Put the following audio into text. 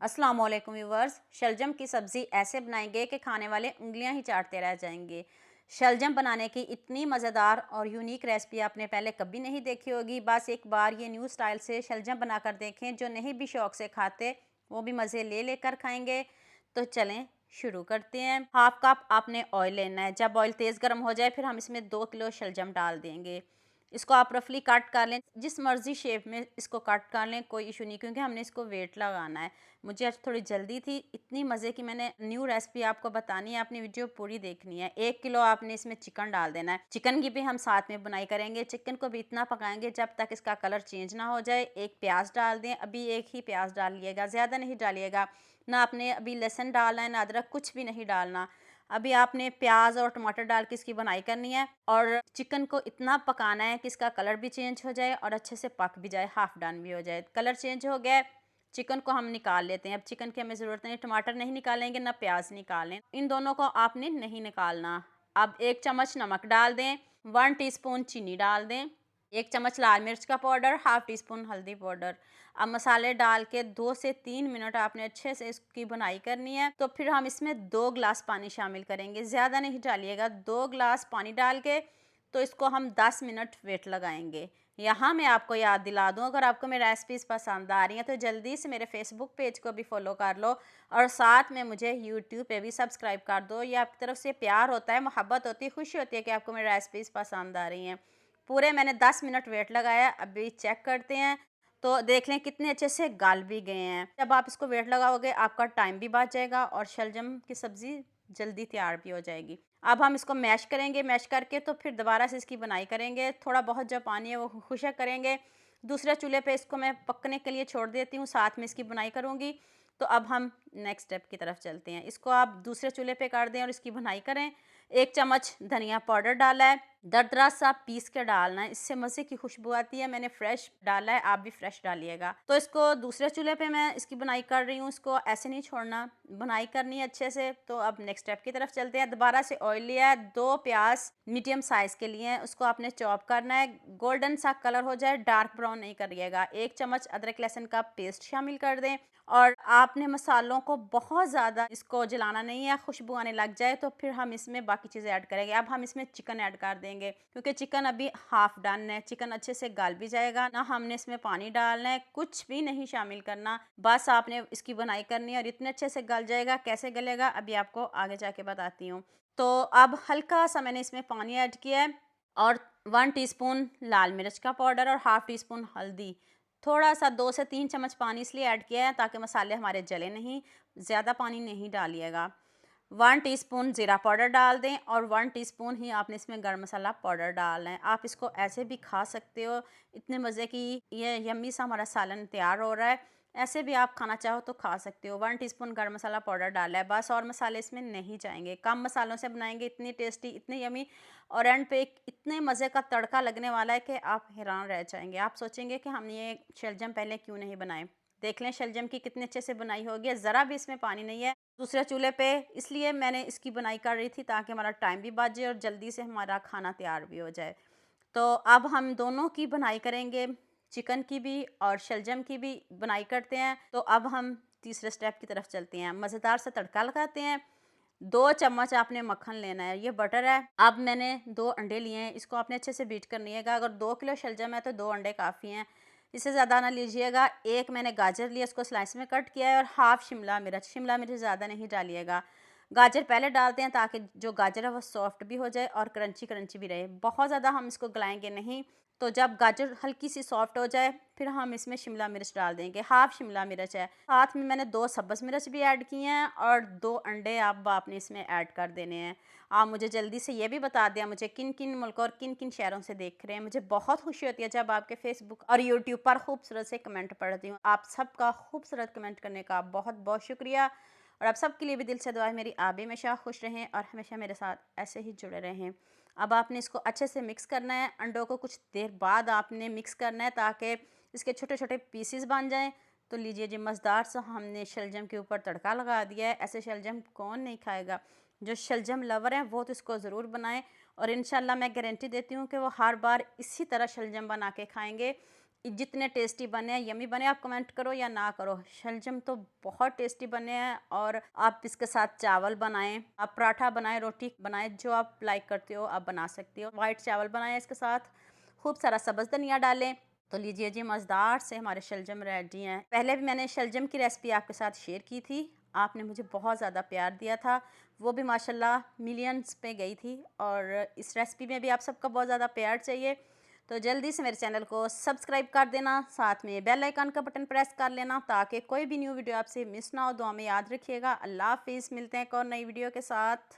अस्सलाम वालेकुम व्यूवर्स। शलजम की सब्ज़ी ऐसे बनाएंगे कि खाने वाले उंगलियां ही चाटते रह जाएंगे। शलजम बनाने की इतनी मज़ेदार और यूनिक रेसिपी आपने पहले कभी नहीं देखी होगी। बस एक बार ये न्यू स्टाइल से शलजम बनाकर देखें। जो नहीं भी शौक़ से खाते वो भी मज़े ले लेकर खाएंगे। तो चलें शुरू करते हैं। हाफ कप आपने ऑयल लेना है। जब ऑयल तेज़ गर्म हो जाए फिर हम इसमें 2 किलो शलजम डाल देंगे। इसको आप रफली कट कर लें, जिस मर्ज़ी शेप में इसको कट कर लें, कोई इशू नहीं, क्योंकि हमने इसको वेट लगाना है। मुझे आज थोड़ी जल्दी थी, इतनी मज़े की मैंने न्यू रेसिपी आपको बतानी है, आपने वीडियो पूरी देखनी है। 1 किलो आपने इसमें चिकन डाल देना है। चिकन की भी हम साथ में बुनाई करेंगे। चिकन को भी इतना पकाएंगे जब तक इसका कलर चेंज ना हो जाए। एक प्याज डाल दें, अभी एक ही प्याज डालिएगा, ज़्यादा नहीं डालिएगा। ना आपने अभी लहसुन डालना है ना अदरक, कुछ भी नहीं डालना। अभी आपने प्याज और टमाटर डाल के इसकी बुनाई करनी है और चिकन को इतना पकाना है कि इसका कलर भी चेंज हो जाए और अच्छे से पक भी जाए, हाफ डन भी हो जाए। कलर चेंज हो गया, चिकन को हम निकाल लेते हैं। अब चिकन की हमें ज़रूरत नहीं, टमाटर नहीं निकालेंगे ना प्याज निकालें, इन दोनों को आपने नहीं निकालना। अब 1 चम्मच नमक डाल दें, 1 टीस्पून चीनी डाल दें, 1 चम्मच लाल मिर्च का पाउडर, हाफ टी स्पून हल्दी पाउडर। अब मसाले डाल के 2 से 3 मिनट आपने अच्छे से इसकी बुनाई करनी है। तो फिर हम इसमें 2 गिलास पानी शामिल करेंगे, ज़्यादा नहीं डालिएगा। 2 गिलास पानी डाल के तो इसको हम 10 मिनट वेट लगाएंगे। यहाँ मैं आपको याद दिला दूँ, अगर आपको मेरी रेसिपीज़ पसंद आ रही हैं तो जल्दी से मेरे फेसबुक पेज को भी फॉलो कर लो और साथ में मुझे यूट्यूब पे भी सब्सक्राइब कर दो। ये आपकी तरफ से प्यार होता है, मोहब्बत होती है, खुशी होती है कि आपको मेरी रेसिपीज़ पसंद आ रही हैं। पूरे मैंने 10 मिनट वेट लगाया। अभी चेक करते हैं तो देख लें कितने अच्छे से गल भी गए हैं। जब आप इसको वेट लगाओगे आपका टाइम भी बच जाएगा और शलजम की सब्ज़ी जल्दी तैयार भी हो जाएगी। अब हम इसको मैश करेंगे, मैश करके तो फिर दोबारा से इसकी बुनाई करेंगे। थोड़ा बहुत जो पानी है वो खुशक करेंगे। दूसरे चूल्हे पे इसको मैं पकने के लिए छोड़ देती हूँ, साथ में इसकी बुनाई करूँगी। तो अब हम नेक्स्ट स्टेप की तरफ चलते हैं। इसको आप दूसरे चूल्हे पे कर दें और इसकी बुनाई करें। 1 चम्मच धनिया पाउडर डाला है, दरदरा सा पीस के डालना है, इससे मज़े की खुशबू आती है। मैंने फ्रेश डाला है, आप भी फ्रेश डालिएगा। तो इसको दूसरे चूल्हे पे मैं इसकी बुनाई कर रही हूँ, इसको ऐसे नहीं छोड़ना, बुनाई करनी है अच्छे से। तो अब नेक्स्ट स्टेप की तरफ चलते हैं। दोबारा से ऑयल लिया है, 2 प्याज मीडियम साइज़ के लिए हैं, उसको आपने चॉप करना है। गोल्डन सा कलर हो जाए, डार्क ब्राउन नहीं करिएगा। 1 चम्मच अदरक लहसुन का पेस्ट शामिल कर दें और आपने मसालों को बहुत ज़्यादा इसको जलाना नहीं है। खुशबू आने लग जाए तो फिर हम इसमें बाकी चीज़ें ऐड करेंगे। अब हम इसमें चिकन ऐड कर देंगे, क्योंकि चिकन अभी हाफ डन है, चिकन अच्छे से गल भी जाएगा। ना हमने इसमें पानी डालना है, कुछ भी नहीं शामिल करना, बस आपने इसकी बुनाई करनी है और इतने अच्छे से गल जाएगा। कैसे गलेगा अभी आपको आगे जाके बताती हूँ। तो अब हल्का सा मैंने इसमें पानी ऐड किया है और 1 टीस्पून लाल मिर्च का पाउडर और हाफ टी स्पून हल्दी। थोड़ा सा 2 से 3 चम्मच पानी इसलिए ऐड किया है ताकि मसाले हमारे जले नहीं, ज़्यादा पानी नहीं डालिएगा। 1 टीस्पून ज़ीरा पाउडर डाल दें और 1 टीस्पून ही आपने इसमें गरम मसाला पाउडर डालना है। आप इसको ऐसे भी खा सकते हो, इतने मज़े की ये यम्मी सा हमारा सालन तैयार हो रहा है। ऐसे भी आप खाना चाहो तो खा सकते हो। 1 टीस्पून गरम मसाला पाउडर डाला है, बस और मसाले इसमें नहीं जाएंगे। कम मसालों से बनाएंगे, इतनी टेस्टी, इतनी यम्मी और एंड पे एक इतने मज़े का तड़का लगने वाला है कि आप हैरान रह जाएंगे। आप सोचेंगे कि हमने ये शलजम पहले क्यों नहीं बनाए। देख लें शलजम की कितने अच्छे से बुनाई होगी है, ज़रा भी इसमें पानी नहीं है। दूसरे चूल्हे पे इसलिए मैंने इसकी बुनाई कर रही थी ताकि हमारा टाइम भी बच जाए और जल्दी से हमारा खाना तैयार भी हो जाए। तो अब हम दोनों की बुनाई करेंगे, चिकन की भी और शलजम की भी बुनाई करते हैं। तो अब हम तीसरे स्टेप की तरफ चलते हैं। मज़ेदार सा तड़का लगाते हैं। 2 चम्मच आपने मक्खन लेना है, ये बटर है। अब मैंने 2 अंडे लिए हैं, इसको आपने अच्छे से बीट करनिएगा। अगर 2 किलो शलजम है तो 2 अंडे काफ़ी हैं, इससे ज़्यादा ना लीजिएगा। एक मैंने गाजर लिया, इसको स्लाइस में कट किया है और हाफ शिमला मिर्च ज़्यादा नहीं डालिएगा। गाजर पहले डालते हैं ताकि जो गाजर है वो सॉफ्ट भी हो जाए और क्रंची क्रंची भी रहे। बहुत ज़्यादा हम इसको गलाएंगे नहीं। तो जब गाजर हल्की सी सॉफ्ट हो जाए फिर हम इसमें शिमला मिर्च डाल देंगे, हाफ शिमला मिर्च है। साथ में मैंने 2 सब्ज़ मिर्च भी ऐड की हैं और 2 अंडे अब आपने इसमें ऐड कर देने हैं। आप मुझे जल्दी से ये भी बता दें मुझे किन किन मुल्कों और किन किन शहरों से देख रहे हैं। मुझे बहुत खुशी होती है जब आपके फेसबुक और यूट्यूब पर खूबसूरत से कमेंट पढ़ती हूँ। आप सबका खूबसूरत कमेंट करने का बहुत बहुत शुक्रिया और आप सबके लिए भी दिल से दुआ है मेरी, आप भी हमेशा खुश रहें और हमेशा मेरे साथ ऐसे ही जुड़े रहें। अब आपने इसको अच्छे से मिक्स करना है। अंडों को कुछ देर बाद आपने मिक्स करना है ताकि इसके छोटे छोटे पीसेस बन जाएं। तो लीजिए जी, मज़ेदार सा हमने शलजम के ऊपर तड़का लगा दिया है। ऐसे शलजम कौन नहीं खाएगा, जो शलजम लवर हैं वो तो इसको ज़रूर बनाएं और इंशाल्लाह मैं गारंटी देती हूँ कि वो हर बार इसी तरह शलजम बना के खाएंगे। जितने टेस्टी बने हैं, यम्मी बने, आप कमेंट करो या ना करो। शलजम तो बहुत टेस्टी बने हैं और आप इसके साथ चावल बनाएं, आप पराठा बनाएं, रोटी बनाएं, जो आप लाइक करते हो आप बना सकते हो। वाइट चावल बनाएं, इसके साथ खूब सारा सब्ज़ धनिया डालें। तो लीजिए जी, मज़ेदार से हमारे शलजम रेडी हैं। पहले भी मैंने शलजम की रेसिपी आपके साथ शेयर की थी, आपने मुझे बहुत ज़्यादा प्यार दिया था, वो भी माशाल्लाह मिलियंस पे गई थी। और इस रेसिपी में भी आप सबका बहुत ज़्यादा प्यार चाहिए, तो जल्दी से मेरे चैनल को सब्सक्राइब कर देना, साथ में बेल आइकन का बटन प्रेस कर लेना ताकि कोई भी न्यू वीडियो आपसे मिस ना हो। दुआ में याद रखिएगा। अल्लाह हाफिज़, मिलते हैं एक और नई वीडियो के साथ।